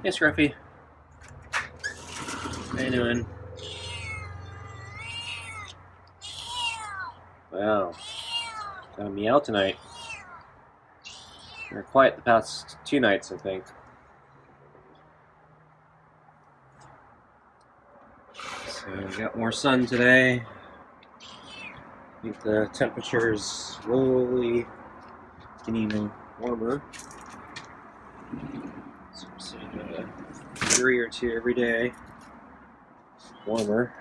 Hey, Scruffy. How you doing? Wow. Got a meow tonight. You're quiet the past 2 nights, I think. So we got more sun today. I think the temperature's slowly getting warmer. So I'm seeing a degree or two every day. Warmer.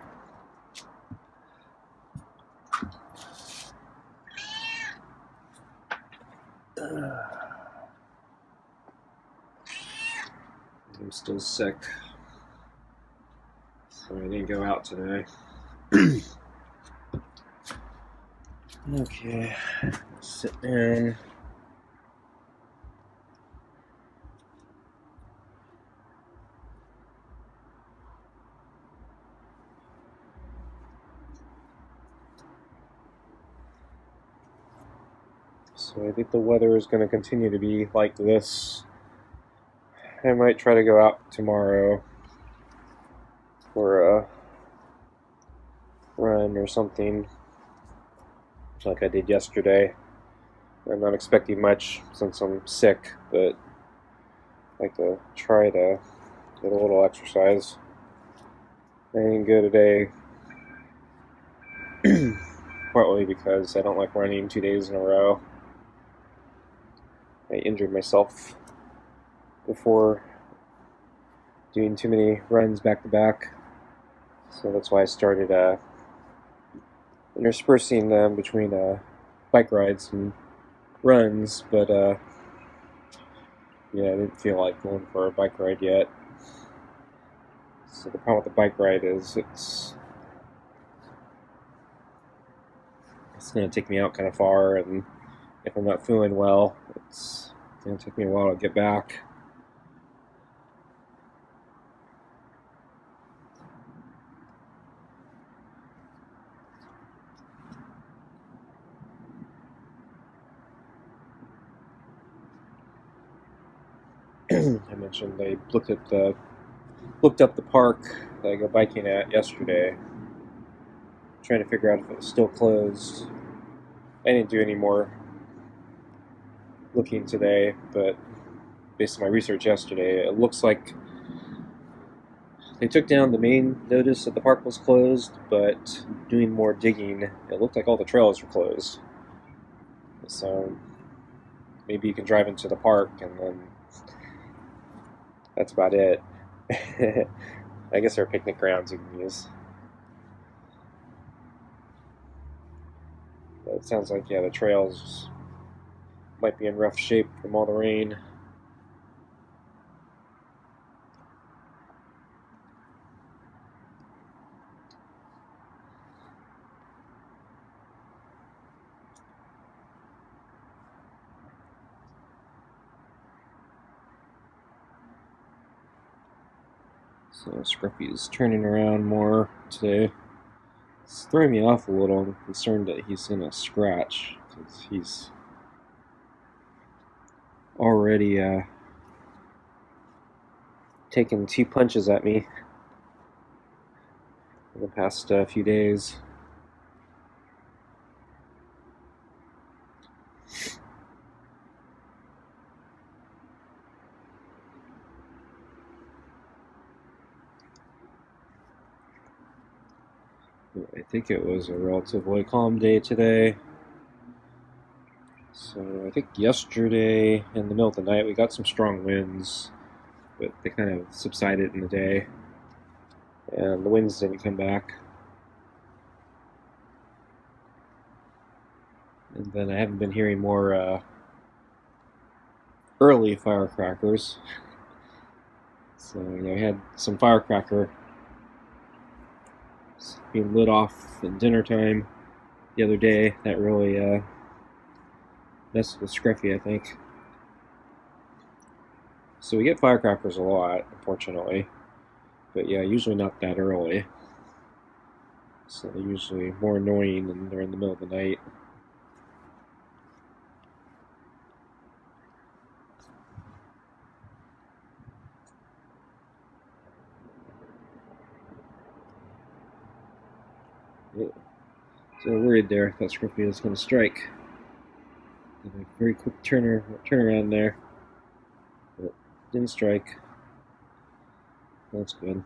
I'm still sick, so I didn't go out today. Okay, sit down. So I think the weather is going to continue to be like this. I might try to go out tomorrow for a run or something, like I did yesterday. I'm not expecting much since I'm sick, but I'd like to try to get a little exercise. I didn't go today partly because I don't like running 2 days in a row. I injured myself before doing too many runs back to back, so that's why I started interspersing them between bike rides and runs, but yeah, I didn't feel like going for a bike ride yet. So the problem with the bike ride is it's going to take me out kind of far, and if I'm not feeling well, it's going to take me a while to get back. I mentioned I looked up the park that I go biking at yesterday, trying to figure out if it was still closed. I didn't do any more looking today, but based on my research yesterday, it looks like they took down the main notice that the park was closed, but doing more digging, it looked like all the trails were closed. So maybe you can drive into the park, and then that's about it. I guess there are picnic grounds you can use. But it sounds like, yeah, the trails might be in rough shape from all the rain. So Scruffy is turning around more today. It's throwing me off a little. I'm concerned that he's going to scratch, because he's already taken 2 punches at me in the past few days. I think it was a relatively calm day today. So I think yesterday in the middle of the night we got some strong winds, but they kind of subsided in the day, and the winds didn't come back. And then I haven't been hearing more early firecrackers. So I had some firecracker being lit off at dinner time the other day. That really messed with Scruffy, I think. So we get firecrackers a lot, unfortunately. But yeah, usually not that early. So they're usually more annoying when they're in the middle of the night. Oh, so worried there. I thought Scruffy was going to strike. Did a very quick turnaround there. But didn't strike. That's good.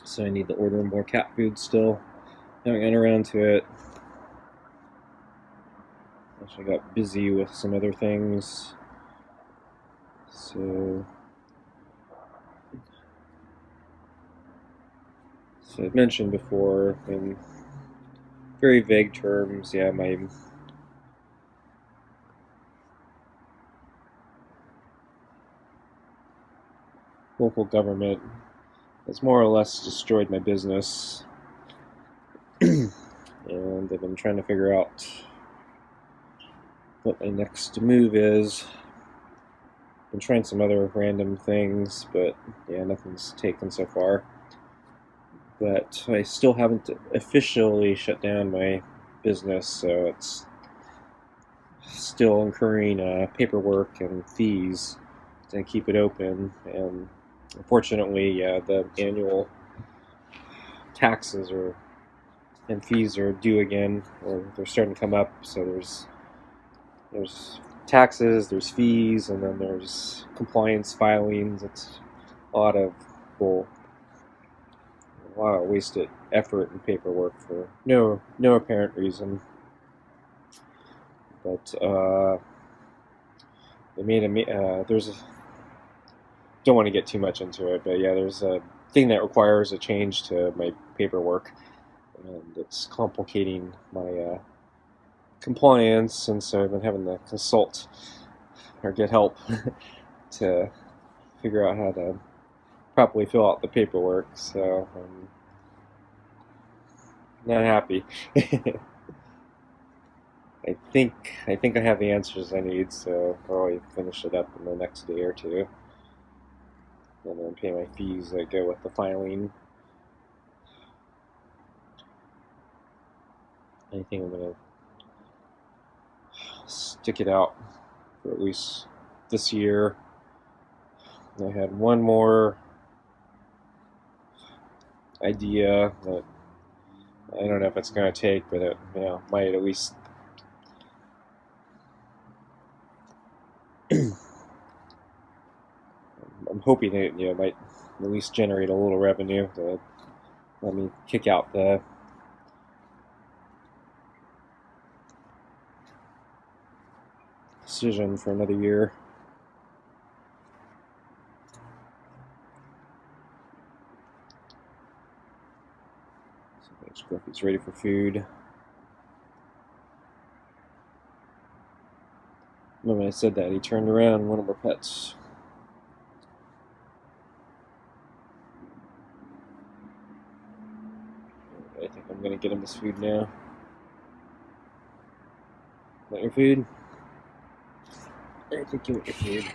So I need to order more cat food still. Haven't gotten around to it. Actually got busy with some other things. So I've mentioned before in very vague terms, yeah, my local government has more or less destroyed my business. And I've been trying to figure out what my next move is. Been trying some other random things, but yeah, nothing's taken so far. But I still haven't officially shut down my business, so it's still incurring paperwork and fees to keep it open. And unfortunately, yeah, the annual taxes and fees are due again, or they're starting to come up. So there's taxes, there's fees, and then there's compliance filings. It's a lot of wasted effort and paperwork for no apparent reason. But they made there's a, don't want to get too much into it, but yeah, there's a thing that requires a change to my paperwork, and it's complicating my compliance, and so I've been having to consult or get help to figure out how to properly fill out the paperwork. So I'm not happy. I think I have the answers I need, so I'll probably finish it up in the next day or two, and then pay my fees that go with the filing. I think I'm gonna stick it out for at least this year. I had one more idea that I don't know if it's going to take, but it might at least I'm hoping it might at least generate a little revenue to let me kick out the decision for another year. So Scruffy's ready for food. When I said that, he turned around, one of our pets. I think I'm gonna get him his food now. Want your food? I think you want your food.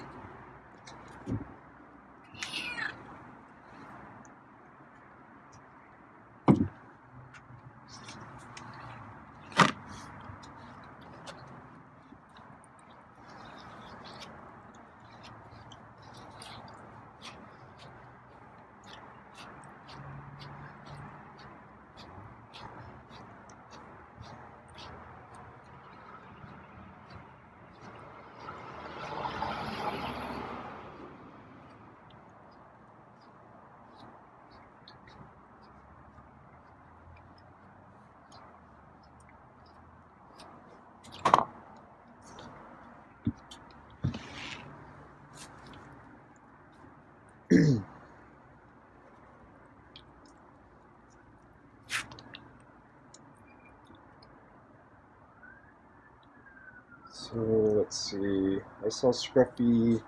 So let's see. I saw Scruffy.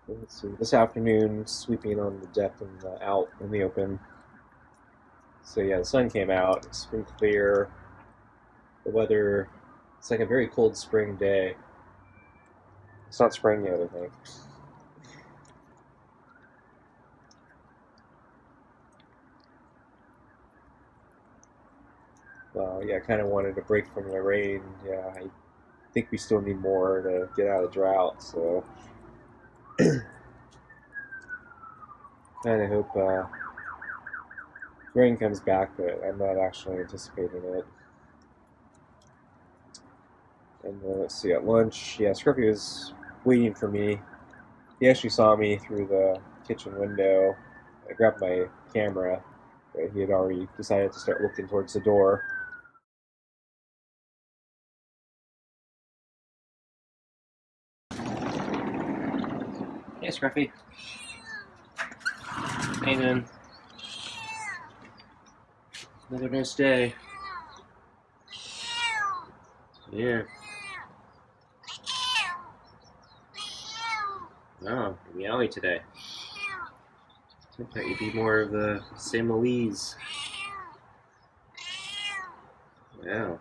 Let's see. This afternoon, sweeping on the deck and out in the open. So yeah, the sun came out. It's been clear. The weather. It's like a very cold spring day. It's not spring yet, I think. Well, yeah, I kind of wanted a break from the rain. Yeah, I think we still need more to get out of drought. So kind of hope rain comes back, but I'm not actually anticipating it. And let's see, at lunch, yeah, Scruffy was waiting for me. He actually saw me through the kitchen window. I grabbed my camera, but he had already decided to start looking towards the door. Hey, Scruffy. How you doing? Another nice day. Yeah. Oh, meowing today. I thought you'd be more of the Samoese. Wow.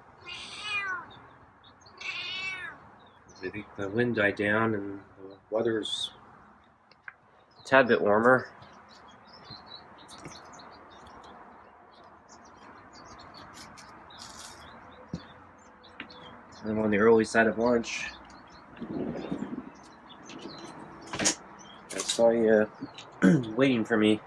I think the wind died down and the weather's a tad bit warmer. I'm on the early side of lunch. I saw you waiting for me.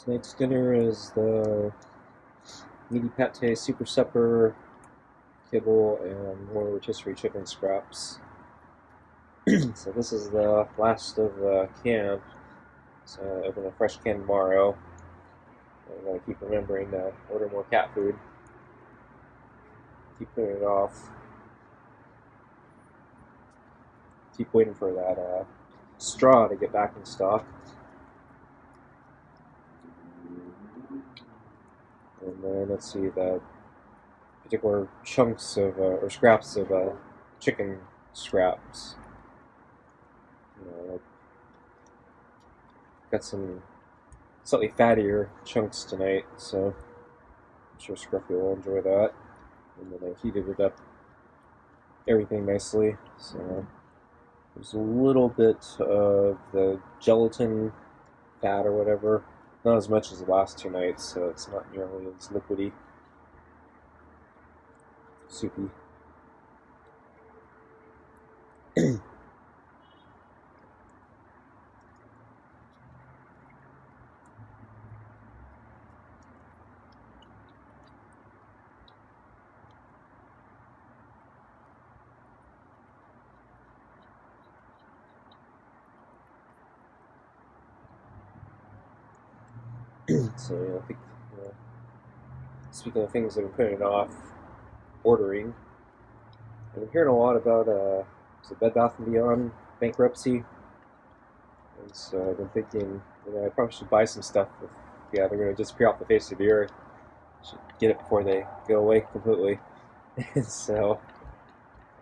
Tonight's dinner is the meaty pate super supper, kibble, and more rotisserie chicken scraps. So this is the last of the can. So I open a fresh can tomorrow. I gotta keep remembering to order more cat food. Keep putting it off. Keep waiting for that straw to get back in stock. And then let's see the particular chunks of or scraps of chicken scraps. Got some slightly fattier chunks tonight, so I'm sure Scruffy will enjoy that. And then I heated it up, everything nicely. So there's a little bit of the gelatin fat or whatever. Not as much as the last two nights, so it's not nearly as liquidy, soupy. So yeah, I think, speaking of things that are putting off ordering, I've been hearing a lot about Bed Bath & Beyond bankruptcy, and so I've been thinking, I probably should buy some stuff. They're going to disappear off the face of the earth. I should get it before they go away completely. And so,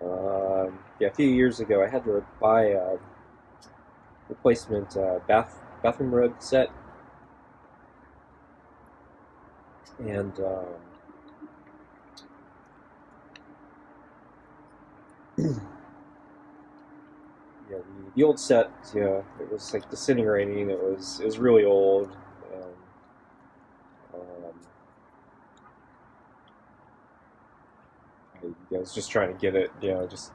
a few years ago, I had to buy a replacement bathroom rug set, and the old set, it was like disintegrating. It was really old. And, I was just trying to get it, just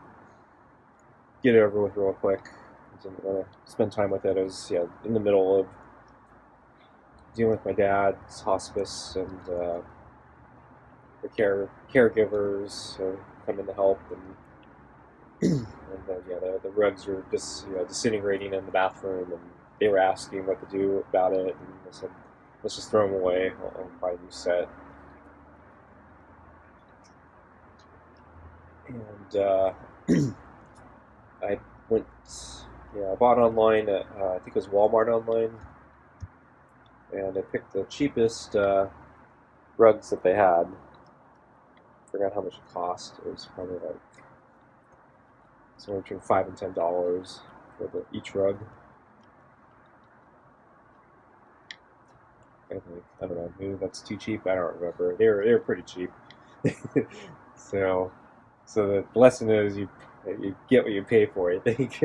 get it over with real quick. I didn't want to spend time with it. I was, in the middle of dealing with my dad's hospice, and the caregivers coming to help, and then the rugs were just disintegrating in the bathroom, and they were asking what to do about it, and I said, let's just throw them away. I'll buy a new set. And I went, I bought online at, I think it was Walmart online, and I picked the cheapest rugs that they had. I forgot how much it cost. It was probably like somewhere between $5 and $10 for each rug. I don't know, maybe that's too cheap. I don't remember. They were pretty cheap. So the lesson is you get what you pay for, I think.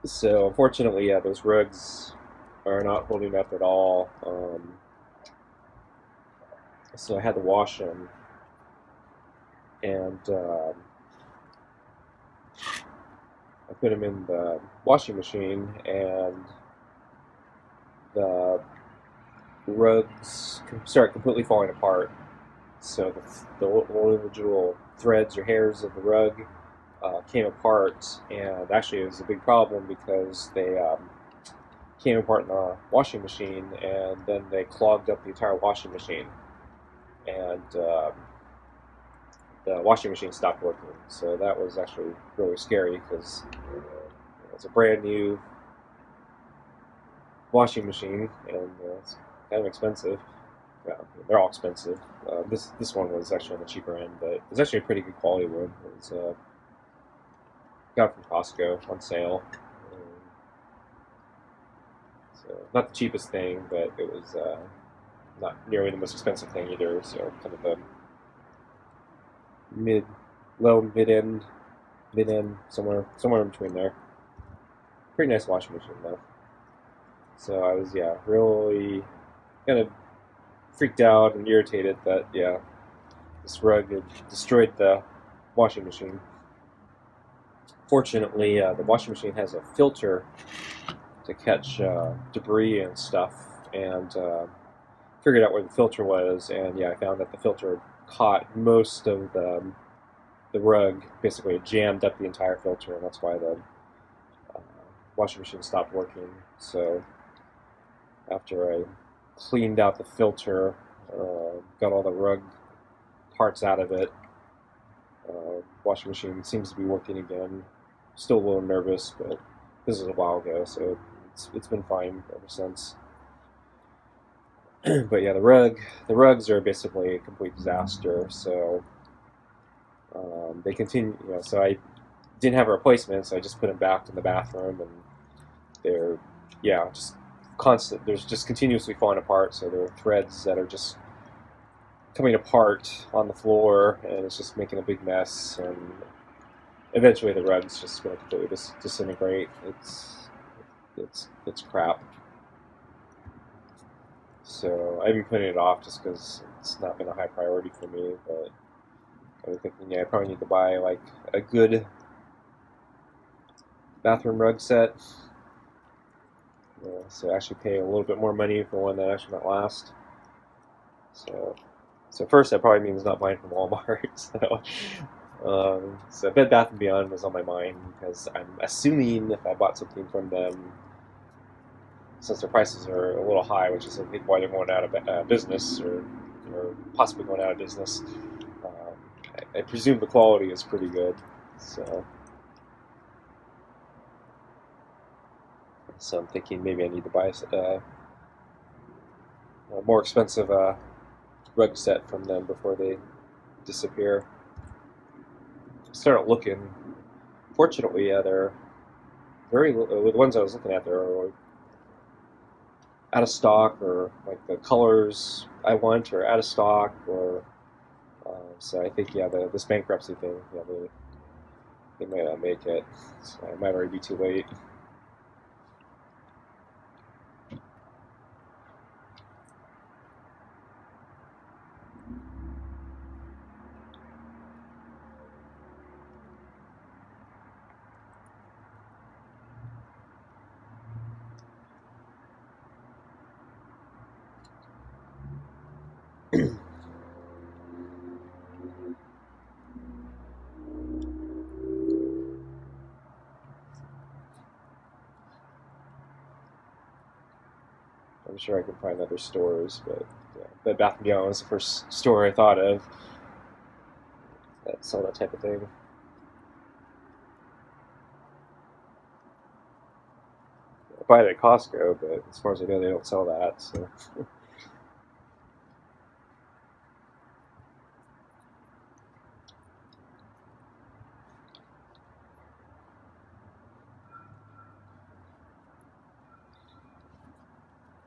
So unfortunately, those rugs are not holding up at all. So I had to wash them, and I put them in the washing machine, and the rugs start completely falling apart. So the individual threads or hairs of the rug came apart, and actually it was a big problem because they came apart in the washing machine, and then they clogged up the entire washing machine, and the washing machine stopped working. So that was actually really scary because it was a brand new washing machine, and it's kind of expensive. Well, they're all expensive. This one was actually on the cheaper end, but it was actually a pretty good quality one. It was got it from Costco on sale. So not the cheapest thing, but it was not nearly the most expensive thing either. So kind of a mid end, somewhere in between there. Pretty nice washing machine though. So I was really kind of freaked out and irritated that this rug had destroyed the washing machine. Fortunately, the washing machine has a filter to catch debris and stuff, and figured out where the filter was, and I found that the filter caught most of the rug. Basically, it jammed up the entire filter, and that's why the washing machine stopped working. So after I cleaned out the filter, got all the rug parts out of it, washing machine seems to be working again. Still a little nervous, but this was a while ago, so it's been fine ever since. But the rugs are basically a complete disaster. So they continue. So I didn't have a replacement, so I just put them back in the bathroom, and they're just constant. There's just continuously falling apart. So there are threads that are just coming apart on the floor, and it's just making a big mess. And eventually, the rug's just going to completely disintegrate. It's crap. So I've been putting it off just because it's not been a high priority for me. But I was thinking, I probably need to buy like a good bathroom rug set. So actually pay a little bit more money for one that actually might last. So first, that probably means not buying from Walmart. So Bed Bath & Beyond was on my mind because I'm assuming if I bought something from them, since their prices are a little high, which is I think why they're going out of business or possibly going out of business, I presume the quality is pretty good. So I'm thinking maybe I need to buy a more expensive rug set from them before they disappear. Start looking. Fortunately, they're the ones I was looking at, they're out of stock, or like the colors I want are out of stock, or so I think this bankruptcy thing, they might not make it. So it might already be too late. I'm sure I can find other stores, but Bed Bath & Beyond was the first store I thought of that sell that type of thing. I buy it at Costco, but as far as I know, they don't sell that. So.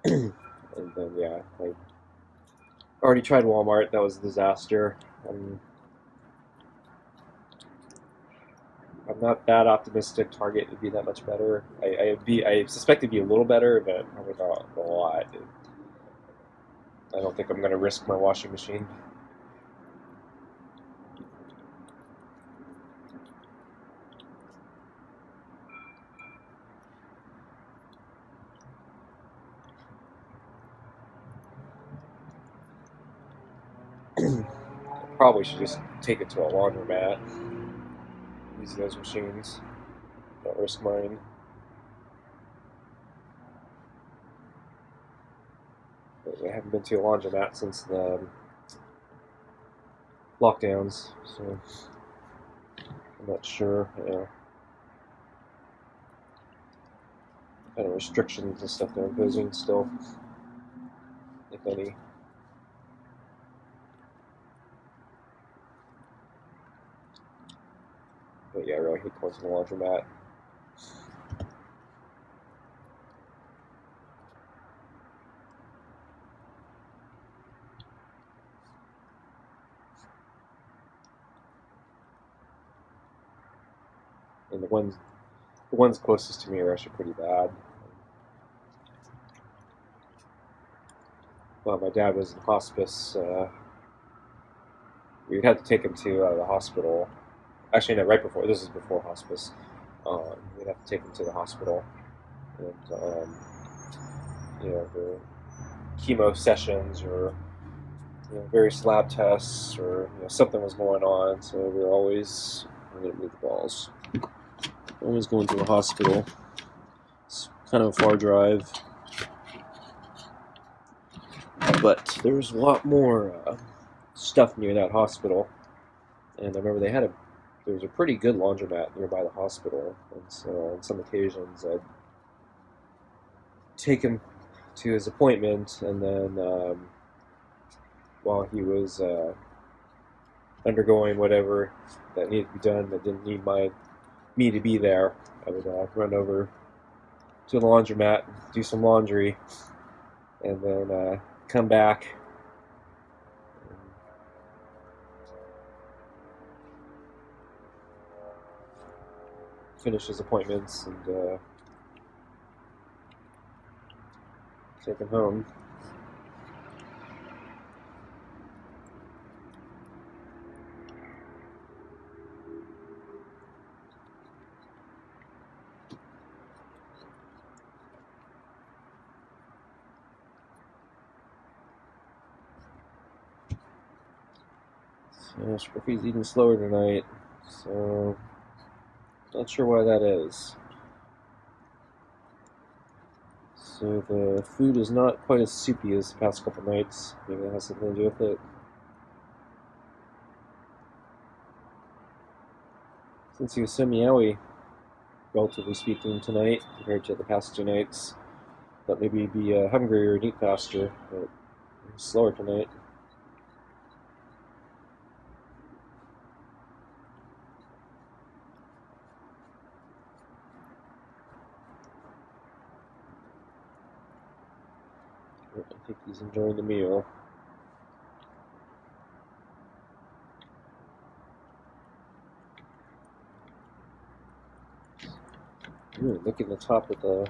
And then I already tried Walmart. That was a disaster. I'm not that optimistic Target would be that much better. I suspect it'd be a little better, but probably not a lot. I don't think I'm going to risk my washing machine. I probably should just take it to a laundromat. Use those machines. Don't risk mine. I haven't been to a laundromat since the lockdowns, so I'm not sure. Kind of restrictions and stuff they're imposing still, if any. But yeah, I really hate going to the laundromat. And the ones closest to me are actually pretty bad. Well, my dad was in hospice. We'd had to take him to the hospital. Actually, no, right before. This is before hospice. We'd have to take him to the hospital, and the chemo sessions, or various lab tests, or something was going on. So we were always, I'm gonna move the balls. Always going to the hospital. It's kind of a far drive, but there was a lot more stuff near that hospital. And I remember there was a pretty good laundromat nearby the hospital, and so on some occasions I'd take him to his appointment, and then while he was undergoing whatever that needed to be done that didn't need me to be there, I would run over to the laundromat, do some laundry, and then come back. Finish his appointments and take him home. So Scruffy's eating slower tonight, so not sure why that is. So the food is not quite as soupy as the past couple nights. Maybe that has something to do with it. Since he was so meowy, relatively speaking, tonight compared to the past 2 nights, thought maybe he'd be hungrier and eat faster, but he's slower tonight. I think he's enjoying the meal. Ooh, look at the top of the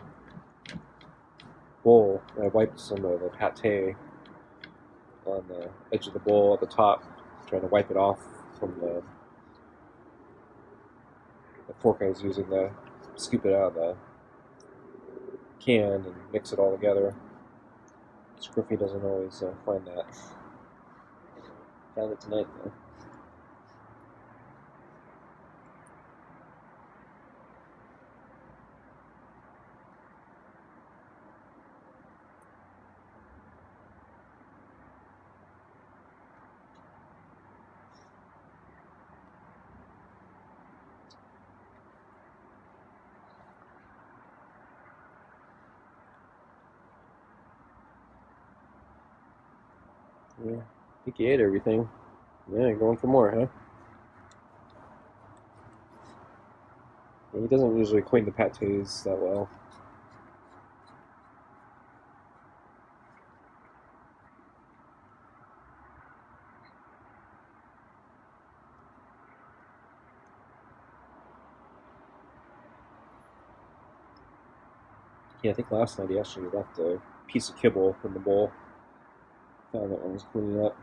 bowl. I wiped some of the pate on the edge of the bowl at the top, trying to wipe it off from the fork I was using to scoop it out of the can and mix it all together. Scruffy doesn't always find that. Found it tonight though. Yeah, I think he ate everything. Yeah, going for more, huh? Yeah, he doesn't usually clean the pates that well. Yeah, I think last night he actually left a piece of kibble in the bowl. Found that one was cleaning up.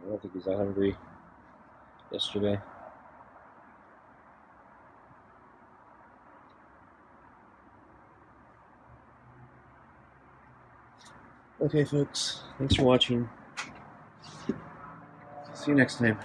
I don't think he was that hungry yesterday. Okay, folks, thanks for watching. See you next time.